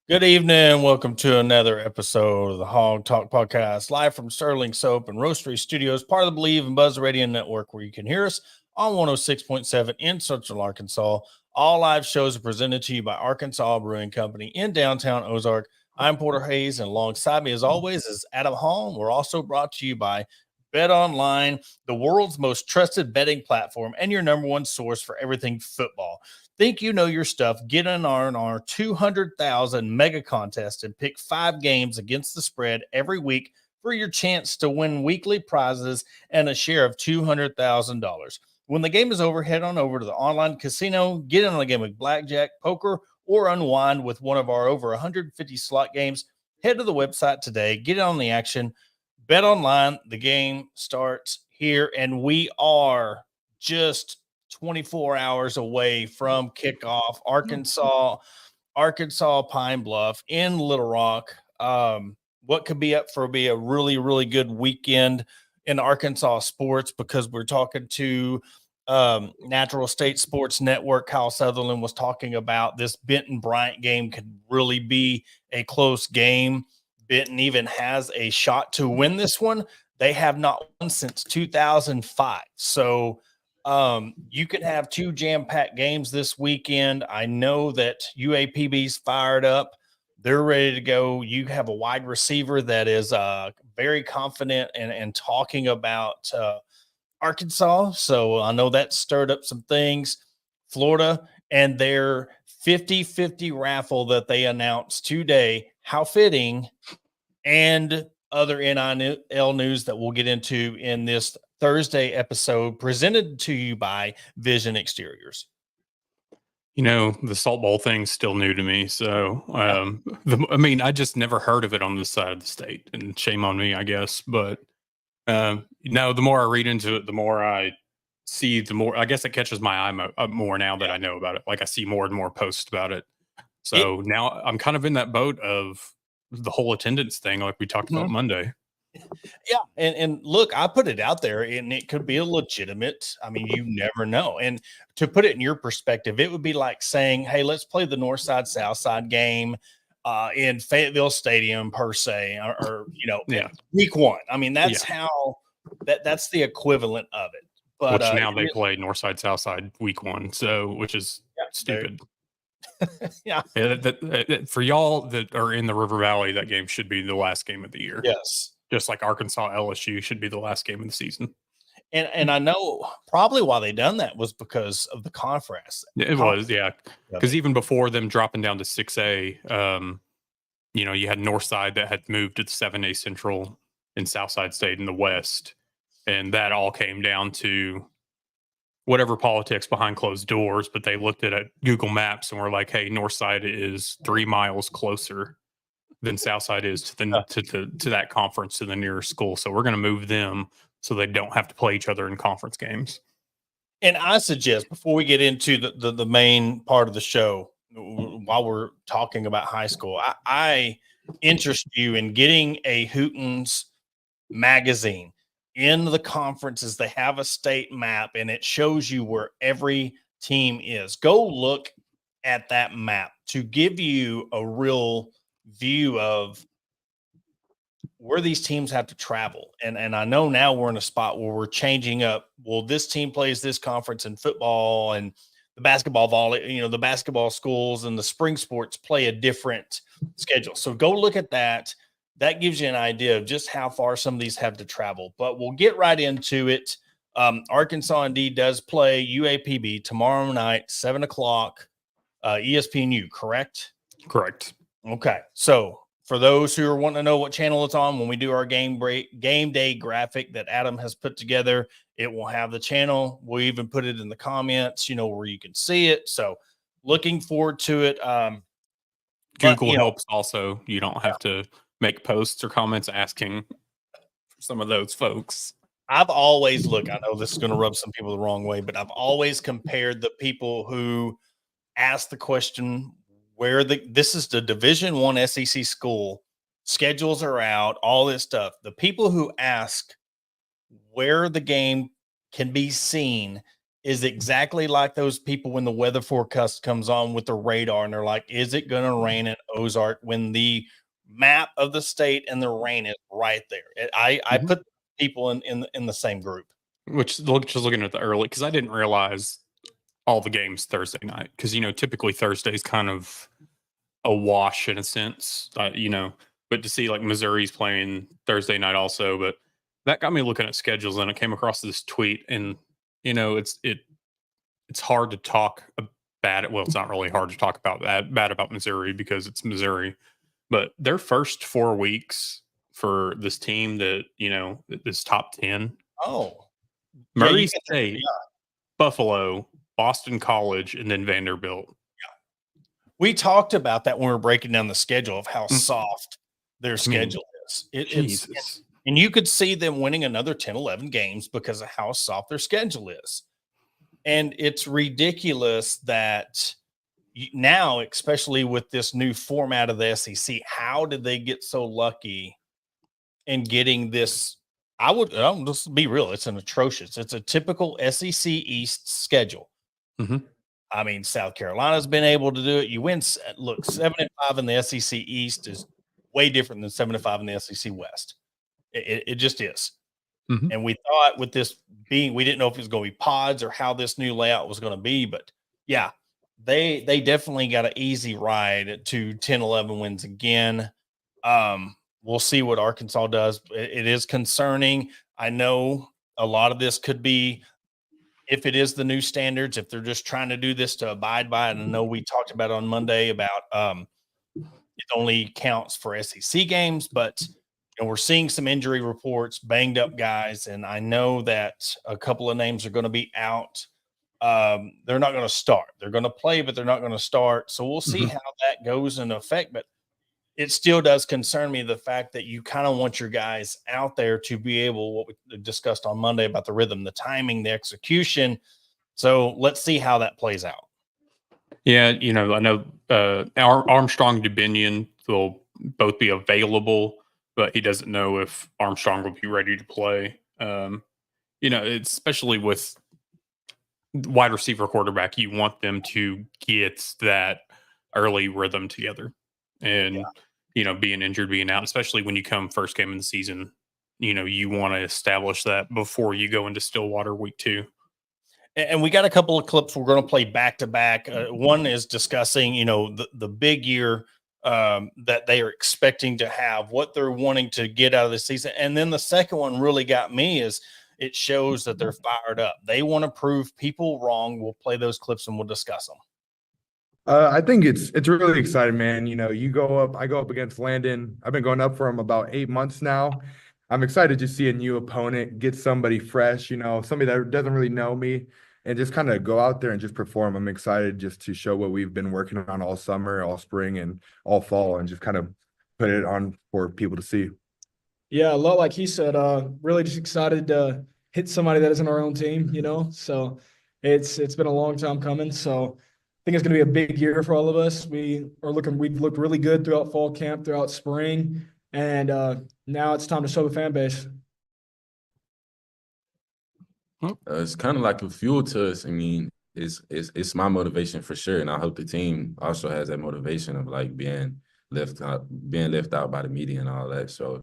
Good evening. Welcome to another episode of the Hog Talk Podcast, live from Sterling Soap and Roastery Studios, part of the Believe and Buzz Radio Network, where you can hear us on 106.7 in Central Arkansas. All live shows are presented to you by Arkansas Brewing Company in downtown Ozark. I'm Porter Hayes, and alongside me, as always, is Adam Hall. We're also brought to you by Bet Online, the world's most trusted betting platform and your number one source for everything football. Think you know your stuff? Get in on our 200,000 mega contest and pick 5 games against the spread every week for your chance to win weekly prizes and a share of $200,000. When the game is over, head on over to the online casino, get in on a game of blackjack, poker, or unwind with one of our over 150 slot games. Head to the website today, get in on the action. Bet Online, the game starts here, and we are just 24 hours away from kickoff. Arkansas Pine Bluff in Little Rock. What could be up for be a really, really good weekend in Arkansas sports, because we're talking to Natural State Sports Network. Kyle Sutherland was talking about this Benton Bryant game could really be a close game. Benton even has a shot to win this one. They have not won since 2005. So you can have 2 jam-packed games this weekend. I know that UAPB's fired up. They're ready to go. You have a wide receiver that is very confident and talking about Arkansas. So I know that stirred up some things. Florida and their 50-50 raffle that they announced today. How fitting, and other NIL news that we'll get into in this Thursday episode, presented to you by Vision Exteriors. You know, the Salt Bowl thing's still new to me. So, I just never heard of it on this side of the state, and shame on me, I guess. But, the more I read into it, the more I see, the more, I guess it catches my eye more now that I know about it. Like, I see more and more posts about it. So now I'm kind of in that boat of the whole attendance thing, like we talked about Monday. Yeah. And look, I put it out there, and it could be a legitimate. I mean, you never know. And to put it in your perspective, it would be like saying, hey, let's play the North Side South Side game in Fayetteville Stadium, per se, or week 1. I mean, that's how that's the equivalent of it. But which now they play North Side South Side week 1, so which is stupid. For y'all that are in the River Valley, that game should be the last game of the year. Yes. Just like Arkansas LSU should be the last game of the season. And I know probably why they done that was because of the conference. It was, yeah. Because even before them dropping down to 6A, you had Northside that had moved to the 7A Central, and Southside stayed in the West. And that all came down to whatever politics behind closed doors, but they looked at Google Maps and were like, hey, Northside is 3 miles closer than Southside is to that conference, to the nearest school. So we're going to move them so they don't have to play each other in conference games. And I suggest, before we get into the main part of the show, while we're talking about high school, I interest you in getting a Hootens magazine. In the conferences, they have a state map, and it shows you where every team is. Go look at that map to give you a real view of where these teams have to travel. And I know now we're in a spot where we're changing up. Well, this team plays this conference in football, and the basketball volley, the basketball schools and the spring sports play a different schedule. So go look at that. That gives you an idea of just how far some of these have to travel. But we'll get right into it. Arkansas indeed does play UAPB tomorrow night, 7 o'clock, ESPNU, correct? Correct. Okay. So for those who are wanting to know what channel it's on, when we do our game day graphic that Adam has put together, it will have the channel. We'll even put it in the comments, where you can see it. So looking forward to it. Google helps also. You don't have to make posts or comments asking for some of those folks. I've always, look, I know this is going to rub some people the wrong way, but I've always compared the people who ask the question, this is the Division I SEC school, schedules are out, all this stuff. The people who ask where the game can be seen is exactly like those people when the weather forecast comes on with the radar and they're like, is it going to rain in Ozark, when the map of the state and the rain is right there? I put people in the same group. Which, just looking at the early, because I didn't realize all the games Thursday night, because typically Thursday's kind of a wash in a sense, but to see like Missouri's playing Thursday night also, but that got me looking at schedules, and I came across this tweet, and it's hard to talk bad. Well, it's not really hard to talk about bad about Missouri because it's Missouri, but their first 4 weeks for this team that this top 10. Oh, Murray State, Buffalo, Boston College, and then Vanderbilt. We talked about that when we were breaking down the schedule of how soft their schedule is. Jesus. And you could see them winning another 10, 11 games because of how soft their schedule is. And it's ridiculous that now, especially with this new format of the SEC, how did they get so lucky in getting this? I'll just be real. It's a typical SEC East schedule. I mean, South Carolina's been able to do it. You win. Look, 7-5 in the SEC East is way different than 7-5 in the SEC West. It just is. And we thought with this being, we didn't know if it was going to be pods or how this new layout was going to be. But yeah, they definitely got an easy ride to 10, 11 wins again. We'll see what Arkansas does. It is concerning. I know a lot of this could be, if it is the new standards, if they're just trying to do this to abide by it. And I know we talked about on Monday about it only counts for SEC games, but we're seeing some injury reports, banged up guys, and I know that a couple of names are going to be out. They're not going to start. They're going to play, but they're not going to start. So we'll see how that goes in effect. But it still does concern me, the fact that you kind of want your guys out there to be able, what we discussed on Monday about the rhythm, the timing, the execution. So let's see how that plays out. Yeah, I know Armstrong Dubinion will both be available, but he doesn't know if Armstrong will be ready to play. It's especially with wide receiver quarterback, you want them to get that early rhythm together. And, being injured, being out, especially when you come first game in the season, you want to establish that before you go into Stillwater week 2. And we got a couple of clips we're going to play back to back. One is discussing, the big year that they are expecting to have, what they're wanting to get out of the season. And then the second one really got me is it shows that they're fired up. They want to prove people wrong. We'll play those clips and we'll discuss them. I think it's really exciting, man. I go up against Landon. I've been going up for him about 8 months now. I'm excited to see a new opponent, get somebody fresh, somebody that doesn't really know me, and just kind of go out there and just perform. I'm excited just to show what we've been working on all summer, all spring, and all fall, and just kind of put it on for people to see. Yeah, a lot like he said, really just excited to hit somebody that isn't our own team, So it's been a long time coming. So I think it's going to be a big year for all of us. We've looked really good throughout fall camp, throughout spring, and now it's time to show the fan base. It's kind of like a fuel to us. I mean, it's my motivation for sure, and I hope the team also has that motivation of like being left out by the media and all that. So,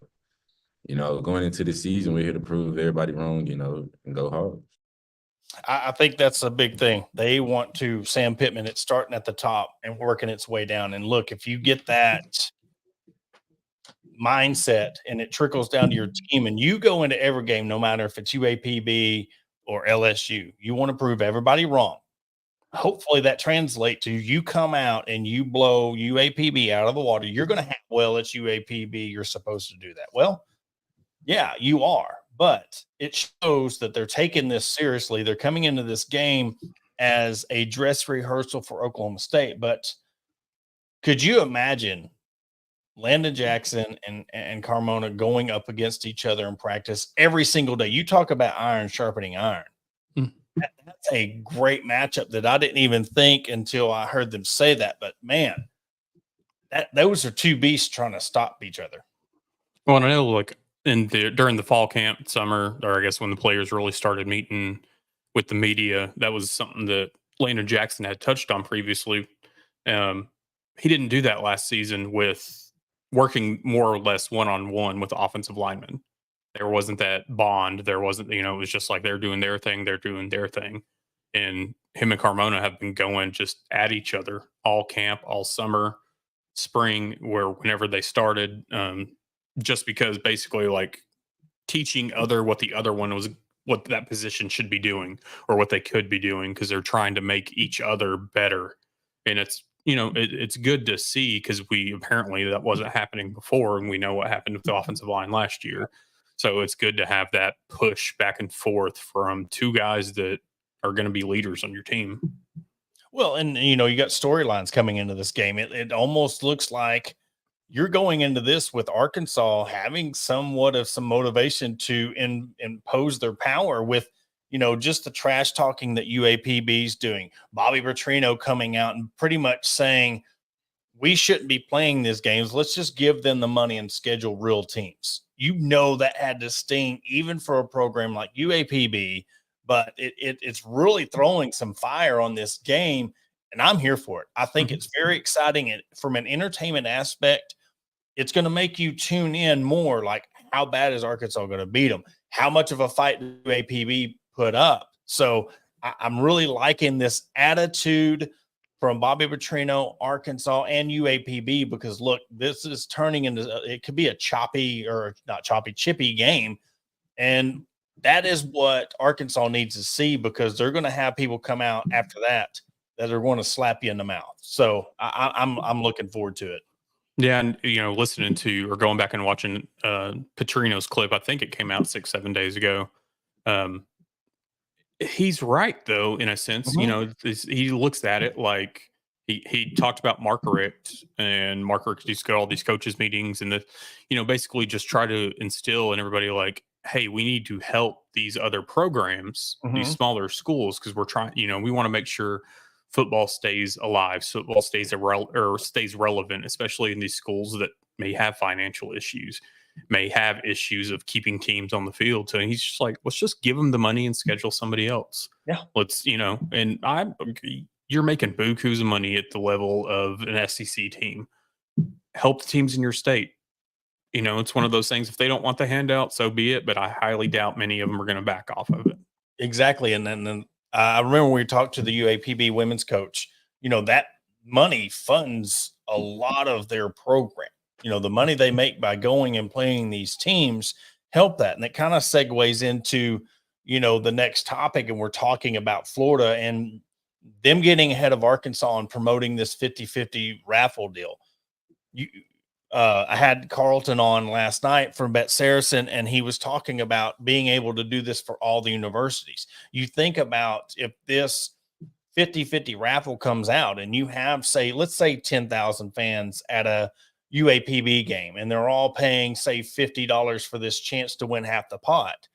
going into the season, we're here to prove everybody wrong, and go hard. I think that's a big thing. They want to, Sam Pittman, it's starting at the top and working its way down. And look, if you get that mindset and it trickles down to your team and you go into every game, no matter if it's UAPB or LSU, you want to prove everybody wrong. Hopefully that translates to you come out and you blow UAPB out of the water. You're going to have, well, it's UAPB. You're supposed to do that. Well, yeah, you are. But it shows that they're taking this seriously. They're coming into this game as a dress rehearsal for Oklahoma State. But could you imagine Landon Jackson and Carmona going up against each other in practice every single day? You talk about iron sharpening iron. That's a great matchup that I didn't even think until I heard them say that. But, man, those are two beasts trying to stop each other. Well, and I know, like, during the fall camp, summer, or I guess when the players really started meeting, with the media. That was something that Landon Jackson had touched on previously. He didn't do that last season with working more or less one-on-one with offensive linemen. There wasn't that bond. There wasn't, it was just like they're doing their thing, they're doing their thing. And him and Carmona have been going just at each other all camp, all summer, spring, whenever they started, just because basically like teaching what the other one was, what that position should be doing or what they could be doing, because they're trying to make each other better. And it's, it's good to see, because apparently that wasn't happening before, and we know what happened with the offensive line last year. So it's good to have that push back and forth from two guys that are going to be leaders on your team. Well, and you got storylines coming into this game. It almost looks like you're going into this with Arkansas having somewhat of some motivation to impose their power with, just the trash talking that UAPB is doing. Bobby Petrino coming out and pretty much saying, we shouldn't be playing these games. Let's just give them the money and schedule real teams. That had to sting even for a program like UAPB, but it's really throwing some fire on this game, and I'm here for it. I think it's very exciting. And from an entertainment aspect, it's going to make you tune in more, like how bad is Arkansas going to beat them? How much of a fight do UAPB put up? So I'm really liking this attitude from Bobby Petrino, Arkansas, and UAPB, because look, this is turning into, it could be a chippy game. And that is what Arkansas needs to see, because they're going to have people come out after that are going to slap you in the mouth. So I'm looking forward to it. Yeah, and listening to or going back and watching Petrino's clip, I think it came out 6-7 days ago. He's right, though, in a sense. He looks at it like he talked about Margaret, and Margaret used to go to all these coaches meetings, and basically just try to instill in everybody like, hey, we need to help these other programs, these smaller schools, because we're trying. We want to make sure football stays alive, football stays relevant, especially in these schools that may have financial issues, may have issues of keeping teams on the field. So he's just like, let's just give them the money and schedule somebody else. Yeah. Let's, and you're making bukus of money at the level of an SEC team. Help the teams in your state. It's one of those things. If they don't want the handout, so be it. But I highly doubt many of them are going to back off of it. Exactly. And then I remember when we talked to the UAPB women's coach, that money funds a lot of their program. The money they make by going and playing these teams help that. And it kind of segues into, the next topic. And we're talking about Florida and them getting ahead of Arkansas and promoting this 50-50 raffle deal. I had Carlton on last night from Bet Saracen, and he was talking about being able to do this for all the universities. You think about if this 50-50 raffle comes out and you have, let's say 10,000 fans at a UAPB game, and they're all paying, say, $50 for this chance to win half the pot.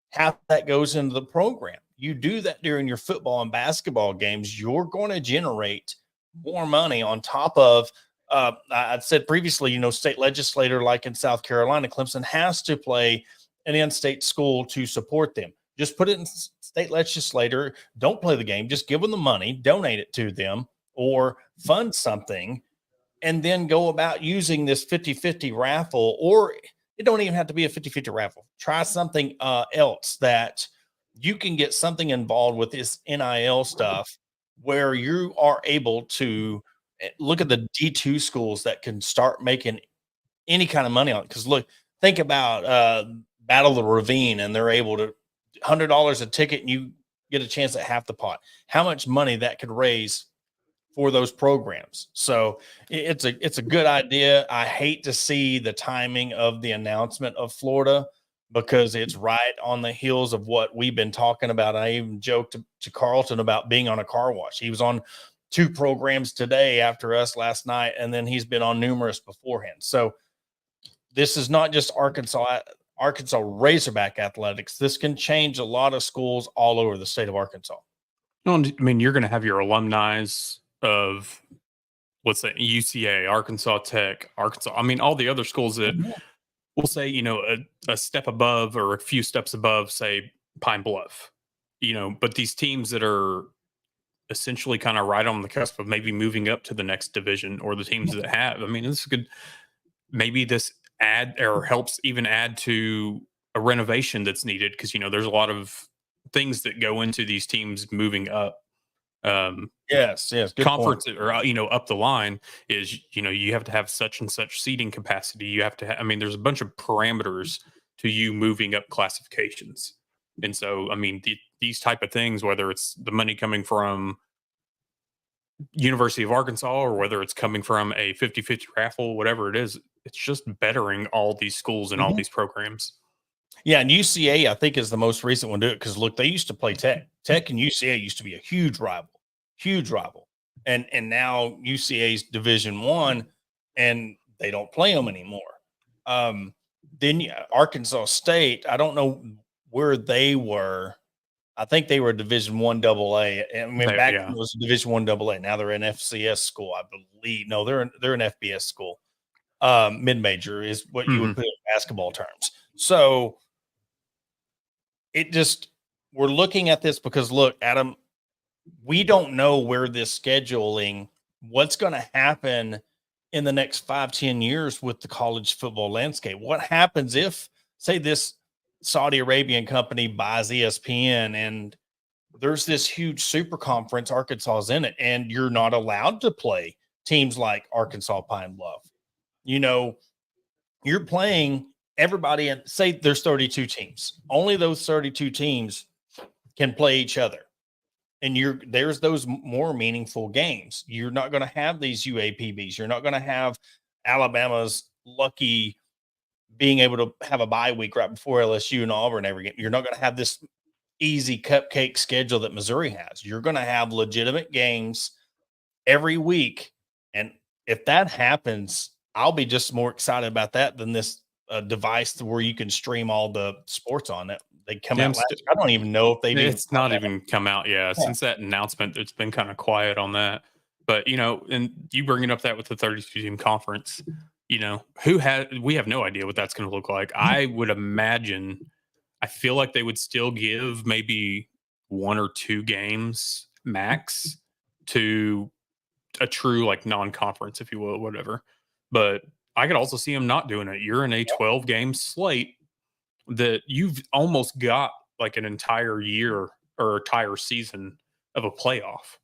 Half that goes into the program. You do that during your football and basketball games, you're going to generate more money on top of, I said previously, state legislator, like in South Carolina, Clemson has to play an in-state school to support them. Just put it in state legislator. Don't play the game. Just give them the money, donate it to them, or fund something, and then go about using this 50-50 raffle. Or it don't even have to be a 50-50 raffle. Try something else that you can get something involved with this NIL stuff where you are able to look at the D2 schools that can start making any kind of money on it. Because look, think about Battle of the Ravine, and they're able to $100 a ticket, and you get a chance at half the pot. How much money that could raise for those programs. So it's a good idea. I hate to see the timing of the announcement of Florida, because it's right on the heels of what we've been talking about. I even joked to Carlton about being on a car wash. He was on 2 programs today after us last night, and then he's been on numerous beforehand. So this is not just Arkansas Razorback athletics. This can change a lot of schools all over the state of Arkansas. No, I mean, you're going to have your alumni of, let's say, UCA, Arkansas Tech, Arkansas. I mean, all the other schools that we'll say, a step above or a few steps above, say, Pine Bluff. but these teams that are essentially kind of right on the cusp of maybe moving up to the next division, or the teams that have, I mean, this could, maybe this add or helps even add to a renovation that's needed. Cause there's a lot of things that go into these teams moving up. Yes, good conference point. or up the line is you have to have such and such seating capacity. You have to I mean, there's a bunch of parameters to you moving up classifications. And so, I mean, these type of things, whether it's the money coming from University of Arkansas or whether it's coming from a 50-50 raffle, whatever it is, it's just bettering all these schools and all these programs. Yeah, and UCA, I think, is the most recent one to do it because, look, they used to play Tech. Tech and UCA used to be a huge rival. And now UCA's Division I, and they don't play them anymore. Then Arkansas State, I don't know where they were. I think they were Division I AA. I mean, back then it was Division I AA. Now they're an FCS school, I believe. No, they're an FBS school. Mid-major is what you would put in basketball terms. So we're looking at this because, look, Adam, we don't know where this scheduling, what's going to happen in the next 5-10 years with the college football landscape. What happens if, say, this Saudi Arabian company buys ESPN and there's this huge super conference, Arkansas's in it, and you're not allowed to play teams like Arkansas Pine Bluff. You're playing everybody, and say there's 32 teams. Only those 32 teams can play each other. And there's those more meaningful games. You're not going to have these UAPBs. You're not going to have Alabama's lucky being able to have a bye week right before LSU and Auburn every game. You're not going to have this easy cupcake schedule that Missouri has. You're going to have legitimate games every week. And if that happens, I'll be just more excited about that than this device where you can stream all the sports on it. They come out last year. I don't even know if they've it's not even come out. Yeah. Since that announcement, it's been kind of quiet on that. But, and you bringing up that with the 32 team conference, we have no idea what that's going to look like. I would imagine, I feel like they would still give maybe 1 or 2 games max to a true like non-conference, if you will, whatever. But I could also see them not doing it. You're in a 12 game slate that you've almost got like an entire year or entire season of a playoff.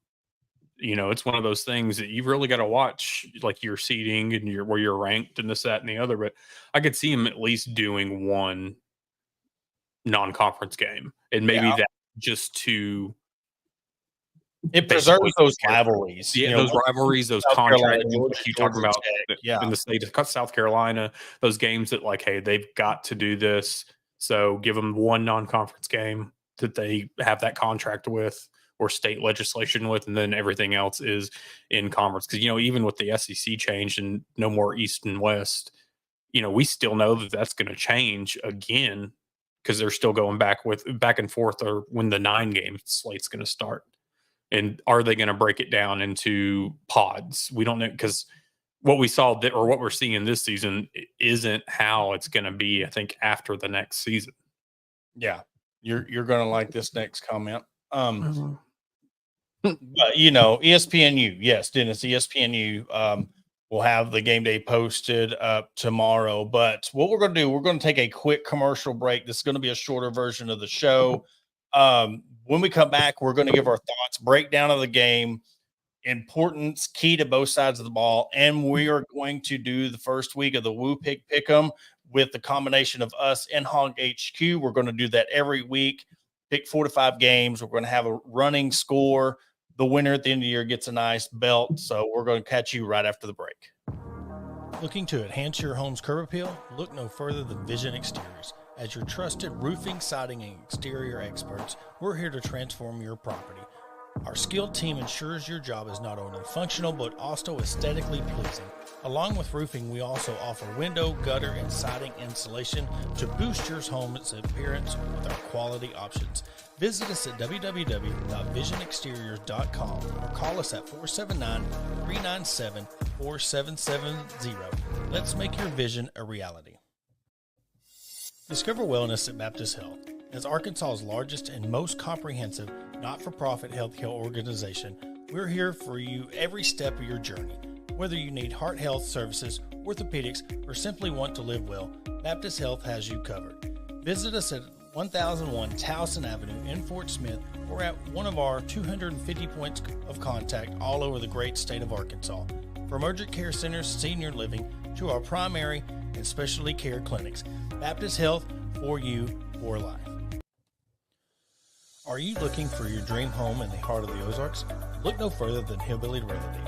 It's one of those things that you've really got to watch, like your seeding and where you're ranked and this, that, and the other. But I could see him at least doing one non-conference game, and maybe that just to preserves those rivalries. Yeah, those rivalries, those contracts you talking about in the state of South Carolina, those games that like, hey, they've got to do this. So give them one non-conference game that they have that contract with or state legislation with, and then everything else is in conference. Because, even with the SEC change and no more East and West, we still know that that's going to change again because they're still going back and forth or when the 9 game slate's going to start. And are they going to break it down into pods? We don't know, because what we saw or what we're seeing this season isn't how it's going to be, I think, after the next season. Yeah. You're going to like this next comment. But, ESPNU. Yes, Dennis, ESPNU will have the game day posted tomorrow. But what we're going to do, we're going to take a quick commercial break. This is going to be a shorter version of the show. When we come back, we're going to give our thoughts, breakdown of the game, importance, key to both sides of the ball, and we are going to do the first week of the Woo Pick Pick'em with the combination of us and Hog HQ. We're going to do that every week, pick 4 to 5 games. We're going to have a running score. The winner at the end of the year gets a nice belt, so we're going to catch you right after the break. Looking to enhance your home's curb appeal? Look no further than Vision Exteriors. As your trusted roofing, siding, and exterior experts, we're here to transform your property. Our skilled team ensures your job is not only functional, but also aesthetically pleasing. Along with roofing, we also offer window, gutter, and siding insulation to boost your home's appearance with our quality options. Visit us at www.visionexteriors.com or call us at 479-397-4770. Let's make your vision a reality. Discover wellness at Baptist Health. As Arkansas's largest and most comprehensive not-for-profit healthcare organization, we're here for you every step of your journey. Whether you need heart health services, orthopedics, or simply want to live well, Baptist Health has you covered. Visit us at 1001 Towson Avenue in Fort Smith or at one of our 250 points of contact all over the great state of Arkansas. From urgent care centers, senior living, to our primary and specialty care clinics, Baptist Health, for you, for life. Are you looking for your dream home in the heart of the Ozarks? Look no further than Hillbilly Realty.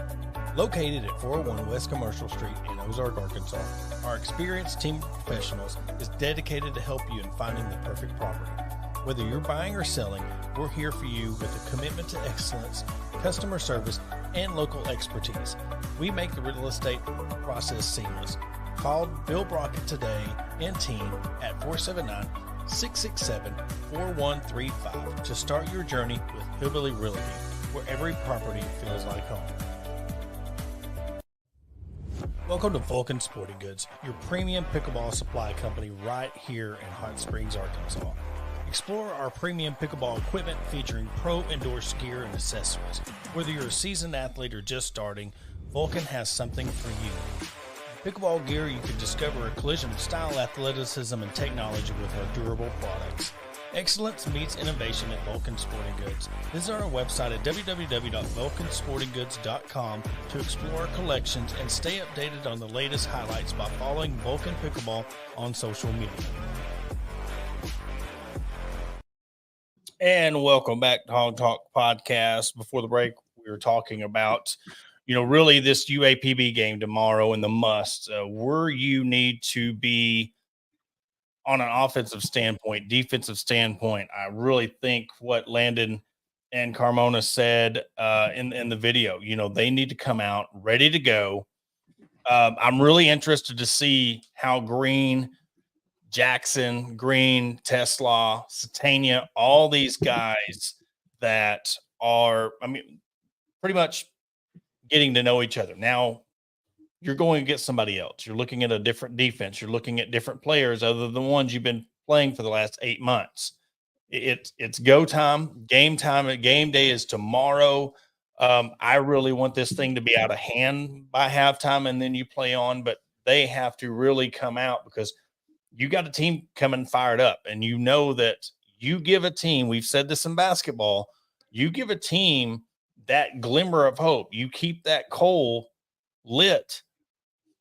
Located at 401 West Commercial Street in Ozark, Arkansas, our experienced team of professionals is dedicated to help you in finding the perfect property. Whether you're buying or selling, we're here for you with a commitment to excellence, customer service, and local expertise. We make the real estate process seamless. Call Bill Brockett today and team at 479-667-4135 to start your journey with Hillbilly Realty, where every property feels like home. Welcome to Vulcan Sporting Goods, your premium pickleball supply company right here in Hot Springs, Arkansas. Explore our premium pickleball equipment featuring pro-endorsed gear and accessories. Whether you're a seasoned athlete or just starting, Vulcan has something for you. In pickleball gear, you can discover a collision of style, athleticism, and technology with our durable products. Excellence meets innovation at Vulcan Sporting Goods. Visit our website at www.vulcansportinggoods.com to explore our collections and stay updated on the latest highlights by following Vulcan Pickleball on social media. And welcome back to Hog Talk Podcast. Before the break, we were talking about, really this UAPB game tomorrow and the must. Where you need to be on an offensive standpoint, defensive standpoint. I really think what Landon and Carmona said in the video, they need to come out ready to go. I'm really interested to see how Jackson, Green, Tesla, Satania, all these guys that are, pretty much getting to know each other. Now, you're going to get somebody else. You're looking at a different defense. You're looking at different players other than the ones you've been playing for the last 8 months. It's go time. Game day is tomorrow. I really want this thing to be out of hand by halftime, and then you play on, but they have to really come out because you got a team coming fired up, and you know that you give a team, we've said this in basketball, you give a team that glimmer of hope. You keep that coal lit.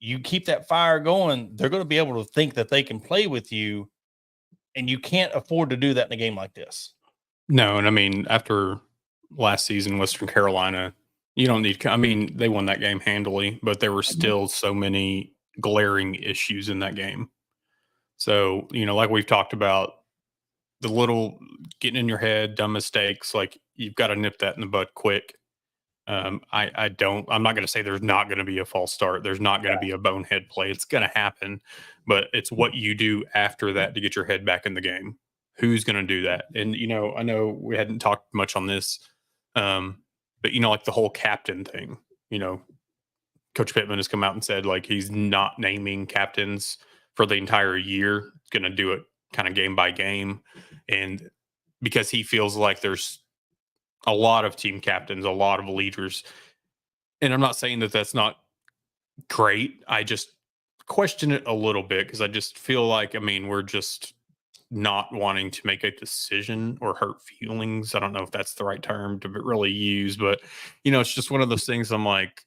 You keep that fire going, they're going to be able to think that they can play with you, and you can't afford to do that in a game like this. No, and after last season, Western Carolina, you don't need. They won that game handily, but there were still so many glaring issues in that game. So, like we've talked about, the little getting in your head, dumb mistakes, like you've got to nip that in the bud quick. I'm not going to say there's not going to be a false start. There's not going to be a bonehead play. It's going to happen, but it's what you do after that to get your head back in the game. Who's going to do that? And, I know we hadn't talked much on this, but, like the whole captain thing, Coach Pittman has come out and said, like, he's not naming captains for the entire year. He's going to do it kind of game by game. And because he feels like there's a lot of team captains, a lot of leaders. And I'm not saying that that's not great. I just question it a little bit because I just feel like, we're just not wanting to make a decision or hurt feelings. I don't know if that's the right term to really use, but, it's just one of those things. I'm like,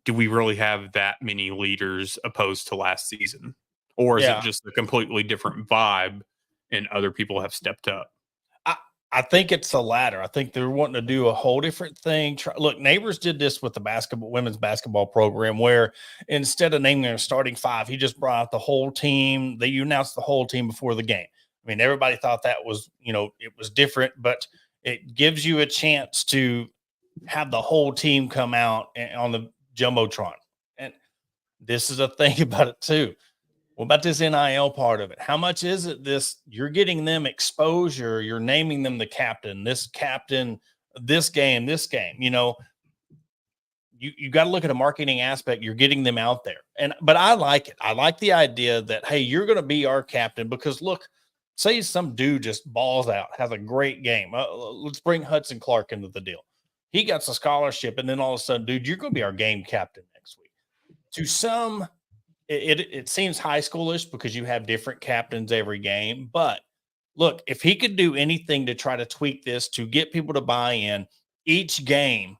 do we really have that many leaders opposed to last season? Or is it just a completely different vibe and other people have stepped up? I think it's the latter. I think they're wanting to do a whole different thing. Look, Neighbors did this with the women's basketball program, where instead of naming their starting five, he just brought out the whole team. You announced the whole team before the game. Everybody thought that was, it was different, but it gives you a chance to have the whole team come out on the Jumbotron. And this is a thing about it too. What about this NIL part of it? How much is it you're getting them exposure, you're naming them the captain, this game, you got to look at a marketing aspect. You're getting them out there. But I like it. I like the idea that, hey, you're going to be our captain because look, say some dude just balls out, has a great game. Let's bring Hudson Clark into the deal. He gets a scholarship, and then all of a sudden, dude, you're going to be our game captain next week. To some, it seems high schoolish because you have different captains every game. But look, if he could do anything to try to tweak this to get people to buy in each game,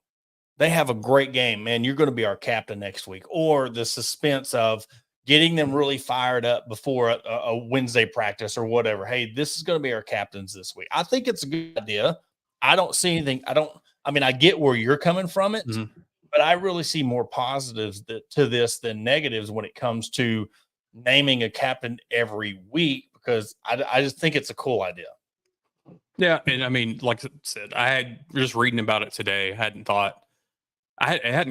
they have a great game, man. You're going to be our captain next week. Or the suspense of getting them really fired up before a Wednesday practice or whatever. Hey, this is going to be our captains this week. I think it's a good idea. I don't see anything. I get where you're coming from it, but I really see more positives to this than negatives when it comes to naming a captain every week, because I just think it's a cool idea. Yeah. And I mean, like I said, I had just reading about it today. It hadn't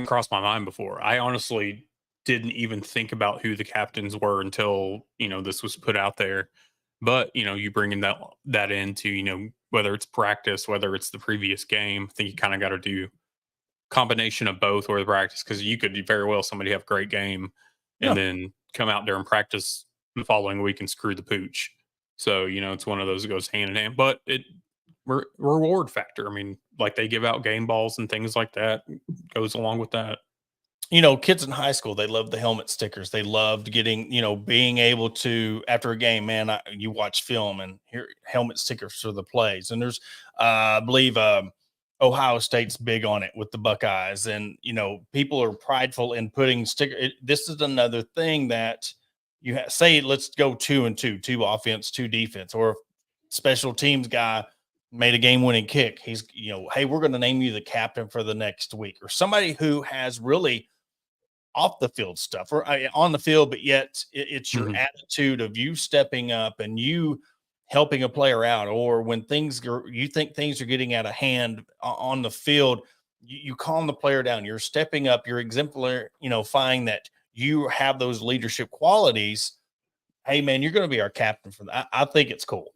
crossed my mind before. I honestly didn't even think about who the captains were until, this was put out there. But, you bringing that into, whether it's practice, whether it's the previous game, I think you kind of got to do combination of both or the practice, because you could very well somebody have a great game and then come out there and practice the following week and screw the pooch. So, it's one of those that goes hand in hand, but reward factor. I mean, like they give out game balls and things like that goes along with that. Kids in high school, they love the helmet stickers. They loved getting, being able to, after a game, man, you watch film and hear helmet stickers for the plays. And there's, I believe, Ohio State's big on it with the Buckeyes. And, people are prideful in putting this is another thing that you say, let's go 2-2, 2 offense, 2 defense, or if special teams guy made a game-winning kick, he's, hey, we're going to name you the captain for the next week, or somebody who has really off the field stuff or on the field, but yet it's your attitude of you stepping up and you helping a player out, or when you think things are getting out of hand on the field, you calm the player down. You're stepping up. You're exemplifying that you have those leadership qualities. Hey, man, you're going to be our captain for that. I think it's cool.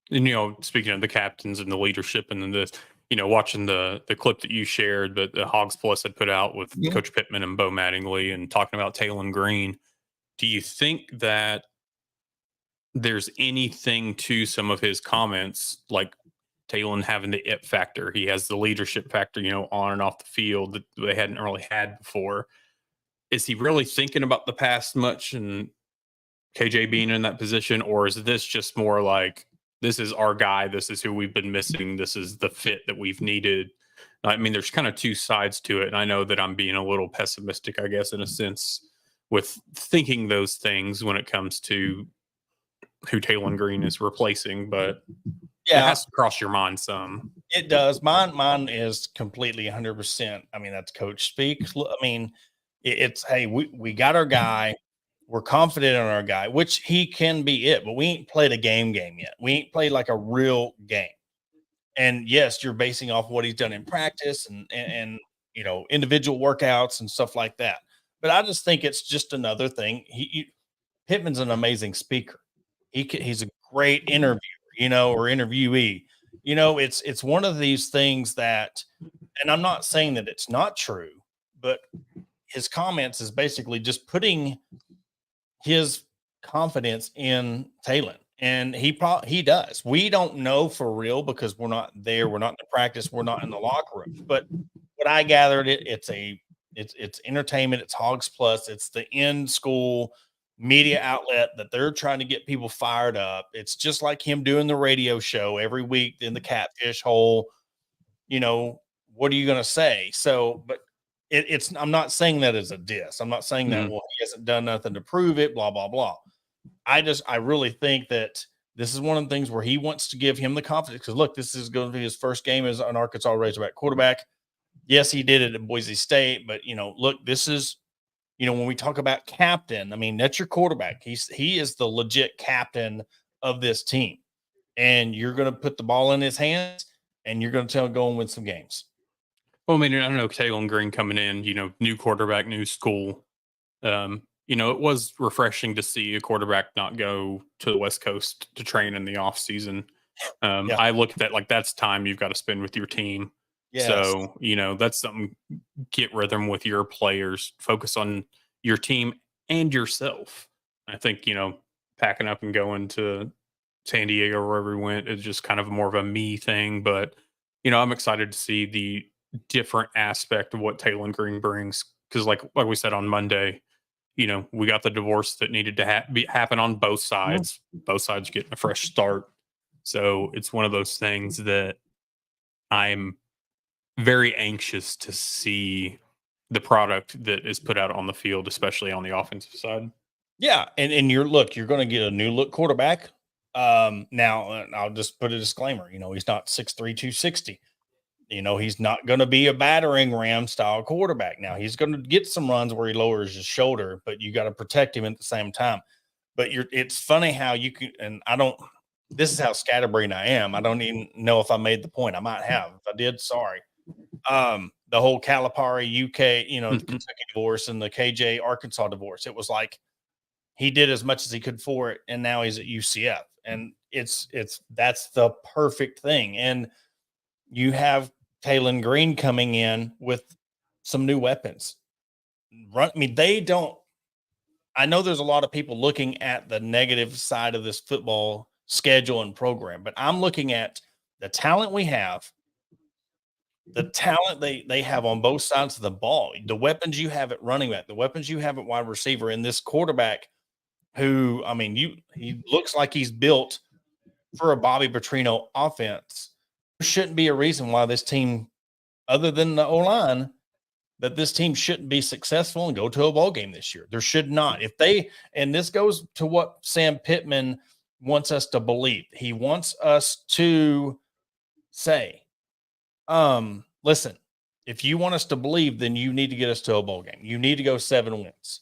And, speaking of the captains and the leadership and then this, watching the clip that you shared that the Hogs Plus had put out with Coach Pittman and Bo Mattingly and talking about Talon Green, do you think that there's anything to some of his comments, like Talon having the it factor? He has the leadership factor, on and off the field that they hadn't really had before. Is he really thinking about the past much and KJ being in that position, or is this just more like, this is our guy, this is who we've been missing, this is the fit that we've needed? I mean, there's kind of two sides to it, and I know that I'm being a little pessimistic, I guess, in a sense, with thinking those things when it comes to who Talon Green is replacing, but it has to cross your mind some. It does. Mine is completely 100%. I mean, that's coach speak. I mean, it's, hey, we got our guy. We're confident in our guy, which he can be it, but we ain't played a game yet. We ain't played like a real game. And yes, you're basing off what he's done in practice and individual workouts and stuff like that. But I just think it's just another thing. Pittman's an amazing speaker. He's a great interviewer, or interviewee. It's one of these things that, and I'm not saying that it's not true, but his comments is basically just putting his confidence in Talon, and he does. We don't know for real because we're not there. We're not in the practice. We're not in the locker room. But what I gathered, it's entertainment. It's Hogs Plus. It's the in school media outlet that they're trying to get people fired up. It's just like him doing the radio show every week in the catfish hole. What are you going to say? So, but I'm not saying that as a diss. I'm not saying that, well, he hasn't done nothing to prove it, blah, blah, blah. I really think that this is one of the things where he wants to give him the confidence, because look, this is going to be his first game as an Arkansas Razorback quarterback. Yes, he did it at Boise State, but look, this is, when we talk about captain, I mean, that's your quarterback. He is the legit captain of this team, and you're going to put the ball in his hands, and you're going to tell him go and win some games. Well, I mean, I don't know, Talon Green coming in, new quarterback, new school. It was refreshing to see a quarterback not go to the West Coast to train in the off season. I look at that like that's time you've got to spend with your team. Yes. So, that's something, get rhythm with your players, focus on your team and yourself. I think, packing up and going to San Diego or wherever we went is just kind of more of a me thing. But, I'm excited to see the different aspect of what Taylor Green brings. Because like we said on Monday, we got the divorce that needed to happen on both sides. Both sides getting a fresh start. So it's one of those things that I'm very anxious to see the product that is put out on the field, especially on the offensive side. Yeah, and you're going to get a new look quarterback. Now I'll just put a disclaimer. He's not 6'3", 260. He's not going to be a battering ram style quarterback. Now he's going to get some runs where he lowers his shoulder, but you got to protect him at the same time. But it's funny how you can, and I don't. This is how scatterbrained I am. I don't even know if I made the point. I might have. If I did, sorry. The whole Calipari UK, the Kentucky divorce and the KJ Arkansas divorce. It was like he did as much as he could for it, and now he's at UCF, and that's the perfect thing. And you have Taylor Green coming in with some new weapons. They don't. I know there's a lot of people looking at the negative side of this football schedule and program, but I'm looking at the talent we have. The talent they have on both sides of the ball, the weapons you have at running back, the weapons you have at wide receiver, and this quarterback who, he looks like he's built for a Bobby Petrino offense. There shouldn't be a reason why this team, other than the O-line, that this team shouldn't be successful and go to a bowl game this year. There should not. And this goes to what Sam Pittman wants us to believe. He wants us to say, listen, if you want us to believe, then you need to get us to a bowl game. You need to go 7 wins.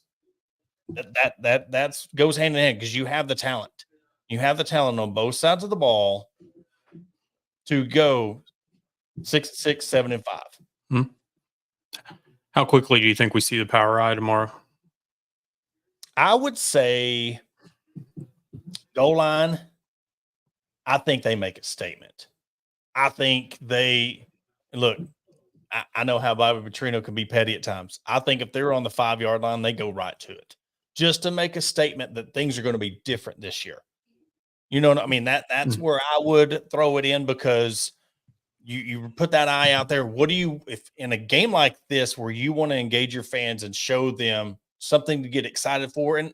That goes hand in hand because you have the talent. You have the talent on both sides of the ball to go 6-6, 7-5. How quickly do you think we see the power eye tomorrow? I would say goal line. I think they make a statement. I think they look. I know how Bobby Petrino can be petty at times. I think if they're on the 5-yard line, they go right to it just to make a statement that things are going to be different this year. You know what I mean? That's where I would throw it in because you put that eye out there. What do you, if in a game like this where you want to engage your fans and show them something to get excited for, and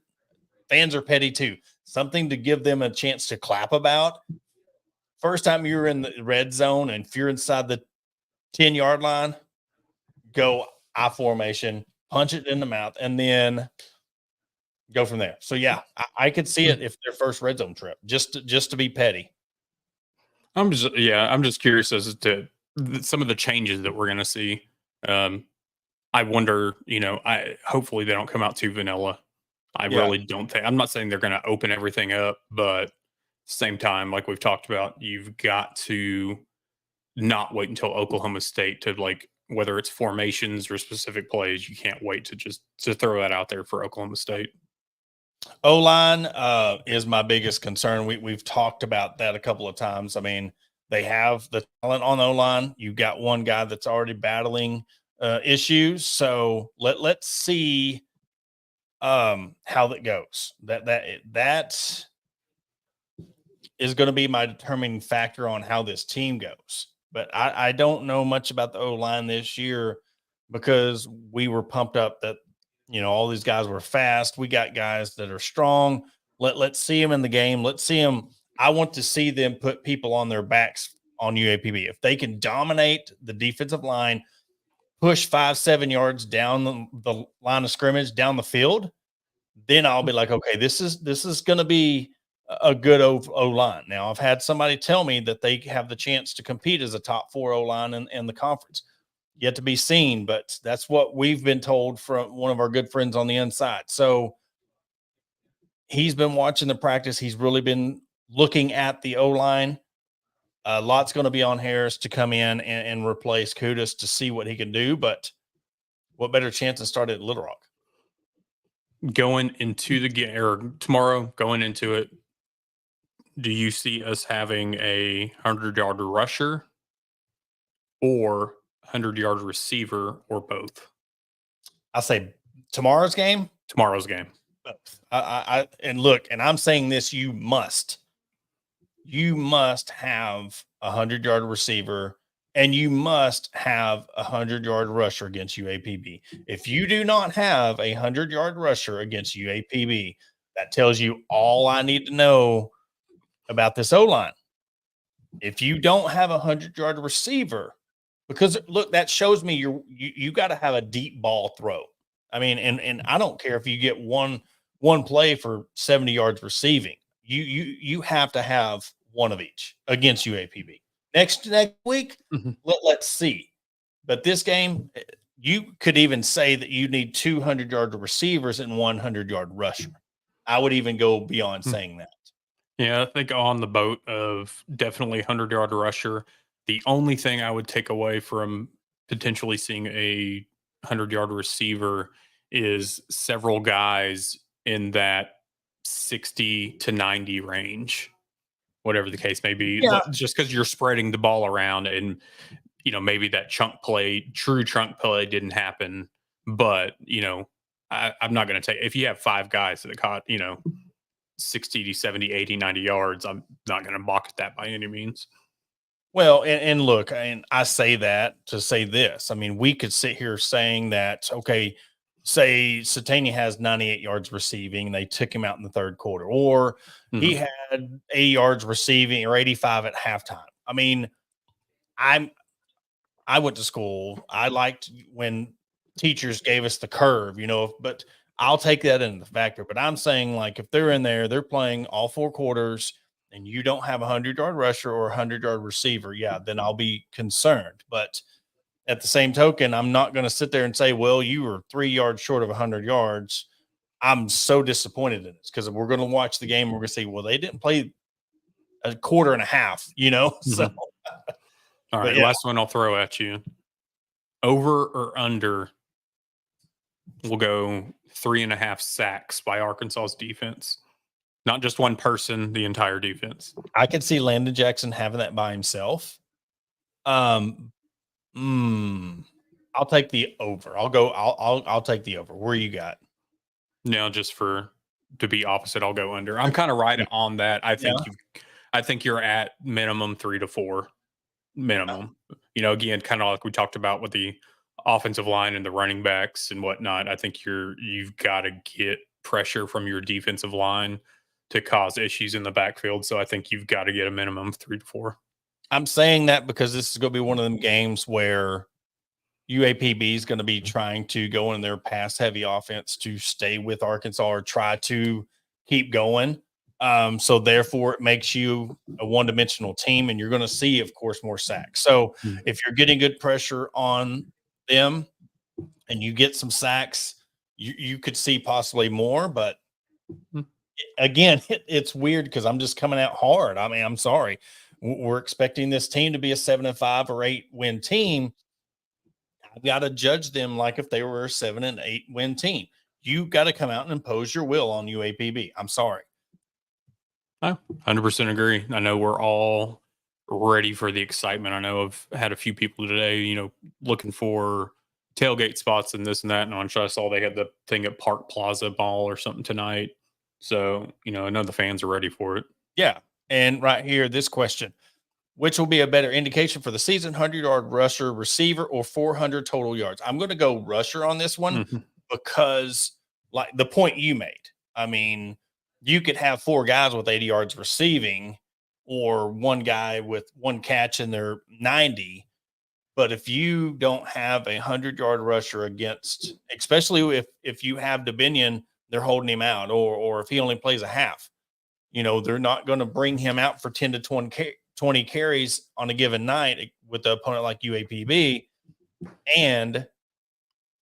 fans are petty too, something to give them a chance to clap about. First time you're in the red zone and if you're inside the 10-yard line, go I formation, punch it in the mouth, and then go from there. So yeah, I could see it if their first red zone trip, just to be petty. I'm just curious as to some of the changes that we're going to see. I wonder, hopefully they don't come out too vanilla. I really don't think. I'm not saying they're going to open everything up, but at the same time, like we've talked about, you've got to not wait until Oklahoma State to whether it's formations or specific plays. You can't wait to throw that out there for Oklahoma State. O-line is my biggest concern. We've talked about that a couple of times. They have the talent on O-line. You've got one guy that's already battling issues. So let's see how that goes. That is going to be my determining factor on how this team goes. But I don't know much about the O-line this year because we were pumped up that all these guys were fast. We got guys that are strong. Let's see them in the game. Let's see them. I want to see them put people on their backs on UAPB. If they can dominate the defensive line, push 5-7 yards down the line of scrimmage, down the field, then I'll be like, okay, this is going to be a good O-line. Now, I've had somebody tell me that they have the chance to compete as a top 4 O-line in the conference. Yet to be seen, but that's what we've been told from one of our good friends on the inside. So he's been watching the practice. He's really been looking at the O-line. A lot's going to be on Harris to come in and replace Kudas to see what he can do. But what better chance to start at Little Rock? Going into the game or tomorrow, going into it, do you see us having a 100-yard rusher or 100-yard receiver, or both? I say tomorrow's game. Tomorrow's game. Both. And look, and I'm saying this: you must have a 100-yard receiver, and you must have a 100-yard rusher against UAPB. If you do not have a 100-yard rusher against UAPB, that tells you all I need to know about this O-line. If you don't have a 100-yard receiver, because look, that shows me you got to have a deep ball throw. I mean, and I don't care if you get one play for 70 yards receiving. You have to have one of each against UAPB. Next week, let's see. But this game, you could even say that you need 200-yard receivers and 100-yard rusher. I would even go beyond saying that. Yeah, I think on the boat of definitely 100-yard rusher. The only thing I would take away from potentially seeing a 100-yard receiver is several guys in that 60 to 90 range, whatever the case may be. Yeah. Just because you're spreading the ball around, and maybe that true chunk play didn't happen, but I'm not going to take, if you have 5 guys that caught 60 to 70, 80, 90 yards, I'm not going to balk at that by any means. Well, and look, and I say that to say this. I mean, we could sit here saying that, okay, say Satania has 98 yards receiving and they took him out in the third quarter, or he had 80 yards receiving or 85 at halftime. I mean, I went to school. I liked when teachers gave us the curve, but I'll take that into the factor. But I'm saying, like, if they're in there, they're playing all 4 quarters, and you don't have a 100-yard rusher or a 100-yard receiver, yeah, then I'll be concerned. But at the same token, I'm not going to sit there and say, well, you were 3 yards short of 100 yards. I'm so disappointed in this, because we're going to watch the game. We're going to say, well, they didn't play a quarter and a half, So, all right, yeah. Last one I'll throw at you. Over or under? We'll go 3.5 sacks by Arkansas's defense. Not just one person, the entire defense. I could see Landon Jackson having that by himself. I'll take the over. I'll take the over. Where you got? Now, just to be opposite, I'll go under. I'm kind of right on that. I think you're at minimum 3 to 4 minimum. Again, kind of like we talked about with the offensive line and the running backs and whatnot. I think you've got to get pressure from your defensive line to cause issues in the backfield. So I think you've got to get a minimum of 3 to 4. I'm saying that because this is going to be one of them games where UAPB is going to be trying to go in their pass heavy offense to stay with Arkansas or try to keep going. So therefore it makes you a one-dimensional team, and you're going to see, of course, more sacks. So if you're getting good pressure on them and you get some sacks, you could see possibly more, but again, it's weird because I'm just coming out hard. I mean, I'm sorry. We're expecting this team to be a 7-5 or 8 win team. I've got to judge them like if they were a 7 and 8 win team. You got to come out and impose your will on UAPB. I'm sorry. I 100% agree. I know we're all ready for the excitement. I know I've had a few people today, looking for tailgate spots and this and that. And I saw they had the thing at Park Plaza Mall or something tonight. So, I know the fans are ready for it. Yeah. And right here, this question: which will be a better indication for the season, 100-yard rusher, receiver, or 400 total yards? I'm going to go rusher on this one because, like the point you made, I mean, you could have 4 guys with 80 yards receiving or one guy with 1 catch in their 90. But if you don't have a 100-yard rusher against, especially if you have Dominion, they're holding him out, or if he only plays a half, they're not going to bring him out for 10 to 20 carries on a given night with the opponent like UAPB, and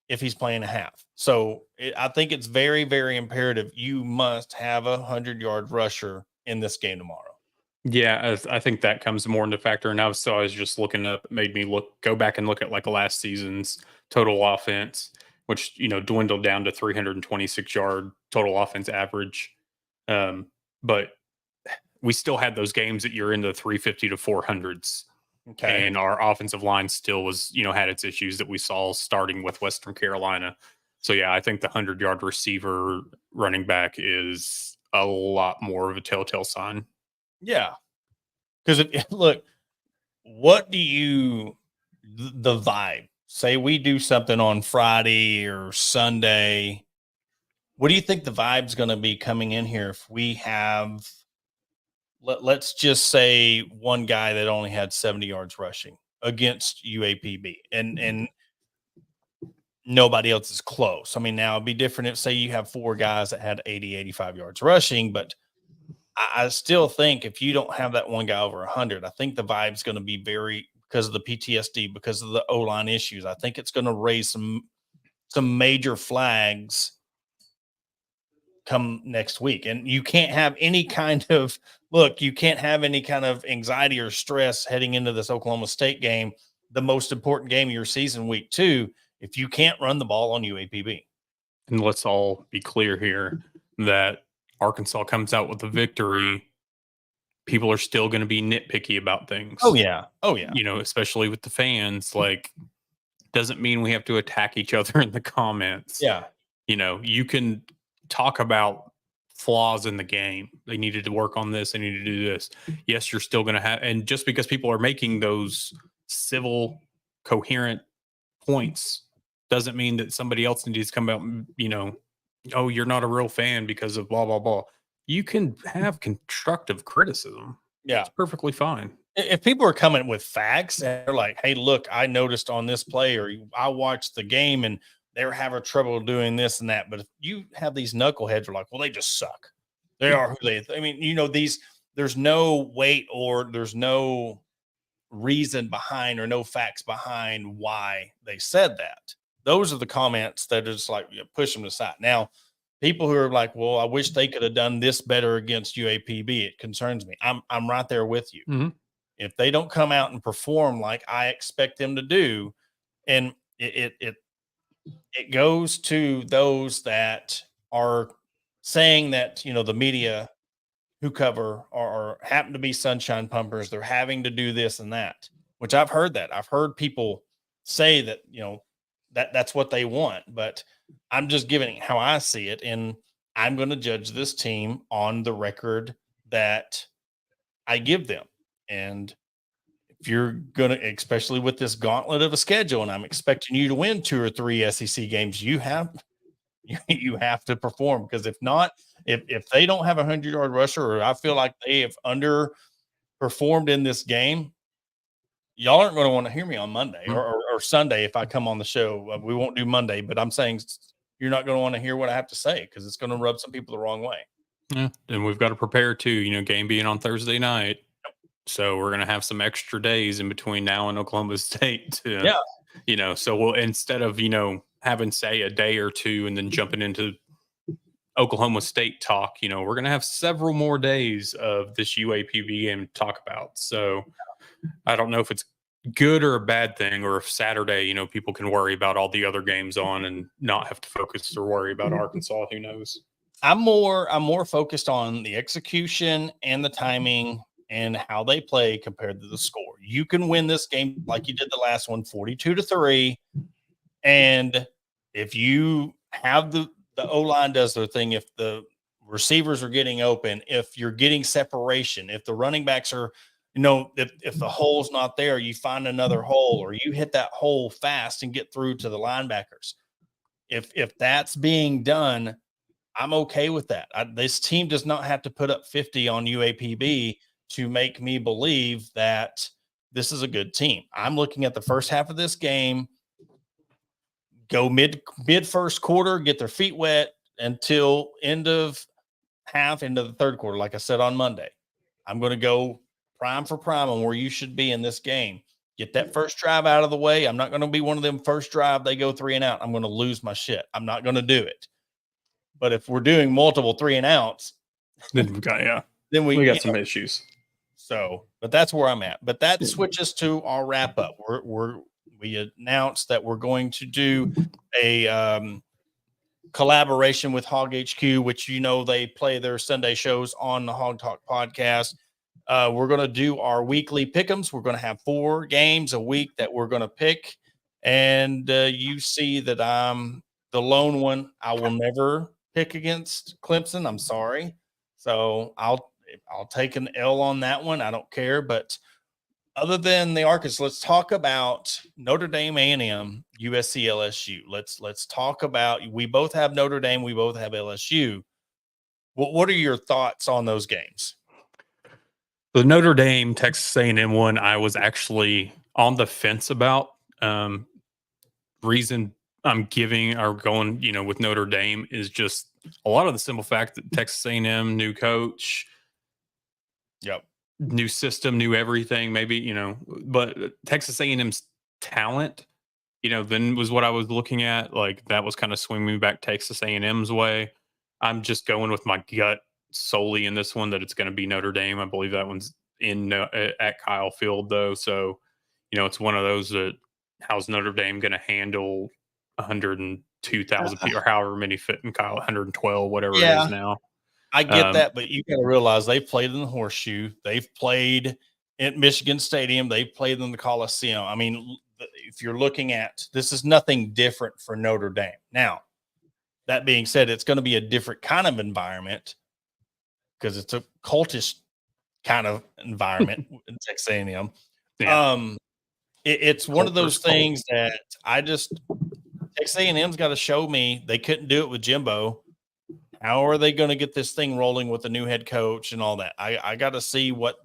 if he's playing a half. So I think it's very, very imperative. You must have a 100-yard rusher in this game tomorrow. Yeah, I think that comes more into factor. And I was just looking up, it made me go back and look at like last season's total offense, which, dwindled down to 326-yard total offense average. But we still had those games that you're in the 350 to 400s. Okay. And our offensive line still was, had its issues that we saw starting with Western Carolina. So, yeah, I think the 100-yard receiver running back is a lot more of a telltale sign. Yeah. Because, look, what do the vibe, say we do something on Friday or Sunday, what do you think the vibe's going to be coming in here if we have, let's just say, one guy that only had 70 yards rushing against UAPB and nobody else is close? I mean, now it'd be different if, say, you have 4 guys that had 80, 85 yards rushing, but I still think if you don't have that one guy over 100, I think the vibe's going to be because of the PTSD, because of the O-line issues. I think it's going to raise some major flags come next week. And you can't have any kind of anxiety or stress heading into this Oklahoma State game, the most important game of your season, week 2, if you can't run the ball on UAPB. And let's all be clear here that Arkansas comes out with a victory, people are still going to be nitpicky about things. Oh yeah. Especially with the fans. Like, doesn't mean we have to attack each other in the comments. Yeah. You can talk about flaws in the game. They needed to work on this. They need to do this. Yes, you're still going to have, and just because people are making those civil, coherent points doesn't mean that somebody else needs to come out and, oh, you're not a real fan because of blah, blah, blah. You can have constructive criticism. Yeah. It's perfectly fine. If people are coming with facts and they're like, hey, look, I noticed on this play, or I watched the game and they're having trouble doing this and that. But if you have these knuckleheads who are like, well, they just suck. They are who they, I mean, there's no weight or there's no reason behind or no facts behind why they said that. Those are the comments that are just like, push them aside. Now, people who are like, well, I wish they could have done this better against UAPB, it concerns me. I'm right there with you. Mm-hmm. If they don't come out and perform like I expect them to do, and it goes to those that are saying that, the media who cover or happen to be sunshine pumpers, they're having to do this and that, which I've heard that. I've heard people say that, that's what they want, but I'm just giving how I see it. And I'm going to judge this team on the record that I give them. And if you're going to, especially with this gauntlet of a schedule, and I'm expecting you to win 2 or 3 SEC games, you have to perform, because if not, if they don't have a 100-yard rusher, or I feel like they have underperformed in this game, y'all aren't going to want to hear me on Monday or Sunday. If I come on the show, we won't do Monday, but I'm saying you're not going to want to hear what I have to say, because it's going to rub some people the wrong way. Yeah. And we've got to prepare too, game being on Thursday night. So we're going to have some extra days in between now and Oklahoma State so we'll, instead of, having say a day or two and then jumping into Oklahoma State talk, we're going to have several more days of this UAPB game to talk about. So I don't know if it's good or a bad thing, or if Saturday, people can worry about all the other games on and not have to focus or worry about Arkansas. Who knows? I'm more focused on the execution and the timing and how they play compared to the score. You can win this game like you did the last one, 42-3. And if you have the O-line does their thing, if the receivers are getting open, if you're getting separation, if the running backs are, if the hole's not there, you find another hole, or you hit that hole fast and get through to the linebackers. If that's being done, I'm okay with that. This team does not have to put up 50 on UAPB to make me believe that this is a good team. I'm looking at the first half of this game, go mid first quarter, get their feet wet until end of half into the third quarter. Like I said on Monday, I'm going to go prime for prime on where you should be in this game. Get that first drive out of the way. I'm not going to be one of them first drive they go 3 and out. I'm going to lose my shit. I'm not going to do it. But if we're doing multiple 3 and outs, then we got some issues. So, but that's where I'm at. But that switches to our wrap up. We announced that we're going to do a collaboration with Hog HQ, which they play their Sunday shows on the Hog Talk podcast. We're going to do our weekly pick'ems. We're going to have 4 games a week that we're going to pick. And you see that I'm the lone one. I will never pick against Clemson. I'm sorry. So I'll take an L on that one. I don't care. But other than the Arkansas, let's talk about Notre Dame, A&M, USC, LSU. Let's talk about. We both have Notre Dame. We both have LSU. What are your thoughts on those games? The Notre Dame Texas A&M one, I was actually on the fence about. Reason I'm giving or going, with Notre Dame is just a lot of the simple fact that Texas A&M, new coach, Yep, new system, new everything. Maybe but Texas A&M's talent, then was what I was looking at. Like that was kind of swinging me back Texas A&M's way. I'm just going with my gut solely in this one that it's going to be Notre Dame. I believe that one's at Kyle Field though, so it's one of those that how's Notre Dame going to handle 102,000 people or however many fit in Kyle, 112, whatever it is now. I get that, but you got to realize they've played in the Horseshoe, they've played at Michigan Stadium, they've played in the Coliseum. I mean, if you're looking at this, is nothing different for Notre Dame. Now, that being said, it's going to be a different kind of environment because it's a cultish kind of environment in Texas A&M. Yeah. It's one of those things that Texas A&M's got to show me they couldn't do it with Jimbo. How are they going to get this thing rolling with the new head coach and all that? I got to see what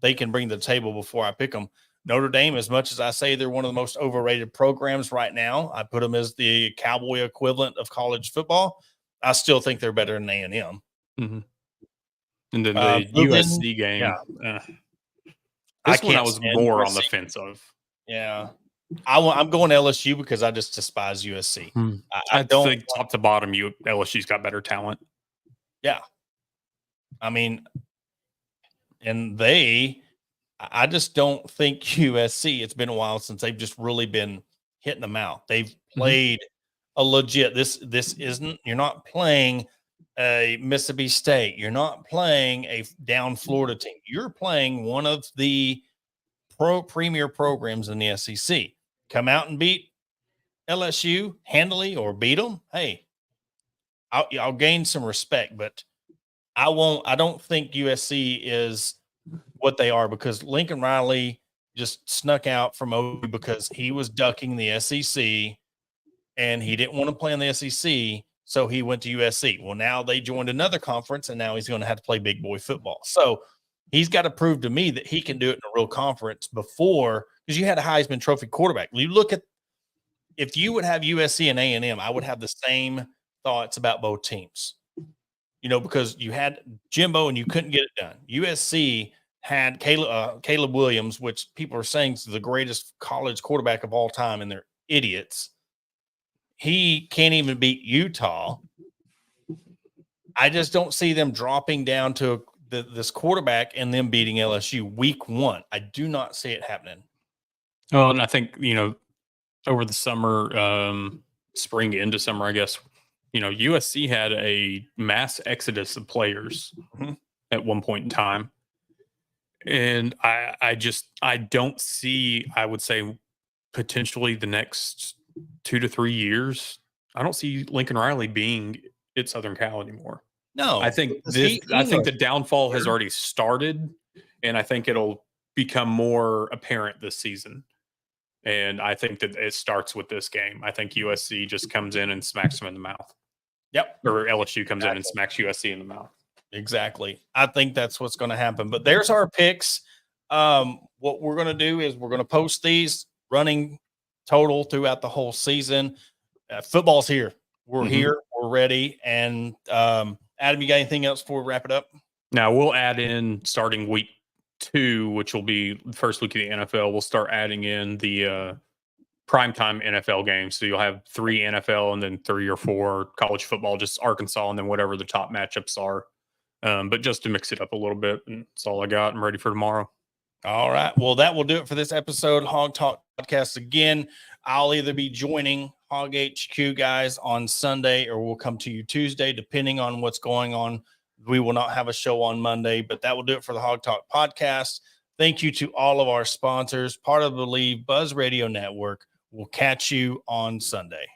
they can bring to the table before I pick them. Notre Dame, as much as I say they're one of the most overrated programs right now, I put them as the Cowboy equivalent of college football. I still think they're better than A&M. Mm-hmm. And then the USC game. Yeah. This one I was more on the fence of. Yeah. I'm going LSU because I just despise USC. I don't think top to bottom, LSU's got better talent. Yeah. I mean, and I just don't think USC, it's been a while since they've just really been hitting them out. They've played a legit, this isn't, you're not playing a Mississippi State. You're not playing a down Florida team. You're playing one of the premier programs in the SEC. Come out and beat LSU handily or beat them. Hey, I'll gain some respect, but I don't think USC is what they are because Lincoln Riley just snuck out from OU because he was ducking the SEC and he didn't want to play in the SEC. So he went to USC. Well, now they joined another conference and now he's going to have to play big boy football. So he's got to prove to me that he can do it in a real conference before, because you had a Heisman Trophy quarterback. You look at, if you would have USC and A&M, I would have the same thoughts about both teams, because you had Jimbo and you couldn't get it done. USC had Caleb Williams, which people are saying is the greatest college quarterback of all time, and they're idiots. He can't even beat Utah. I just don't see them dropping down to this quarterback and them beating LSU week 1. I do not see it happening. Well, and I think, over the summer, spring into summer, I guess, USC had a mass exodus of players at one point in time. And I don't see, I would say, potentially the next 2 to 3 years, I don't see Lincoln Riley being at Southern Cal anymore. No, I think the downfall has already started, and I think it'll become more apparent this season. And I think that it starts with this game. I think USC just comes in and smacks them in the mouth. Yep. Or LSU comes in and smacks USC in the mouth. Exactly. I think that's what's going to happen. But there's our picks. What we're going to do is we're going to post these running total throughout the whole season. Football's here. We're here. We're ready. And Adam, you got anything else before we wrap it up? Now we'll add in starting week 2, which will be the first week of the NFL. We'll start adding in the primetime NFL games. So you'll have 3 NFL and then 3 or 4 college football, just Arkansas, and then whatever the top matchups are. But just to mix it up a little bit, and that's all I got. I'm ready for tomorrow. All right. Well, that will do it for this episode, Hog Talk Podcast. Again, I'll either be joining Hog HQ guys on Sunday or we'll come to you Tuesday, depending on what's going on We will not have a show on Monday, but that will do it for the Hog Talk podcast. Thank you to all of our sponsors, part of the Believe Buzz Radio Network. We'll catch you on Sunday.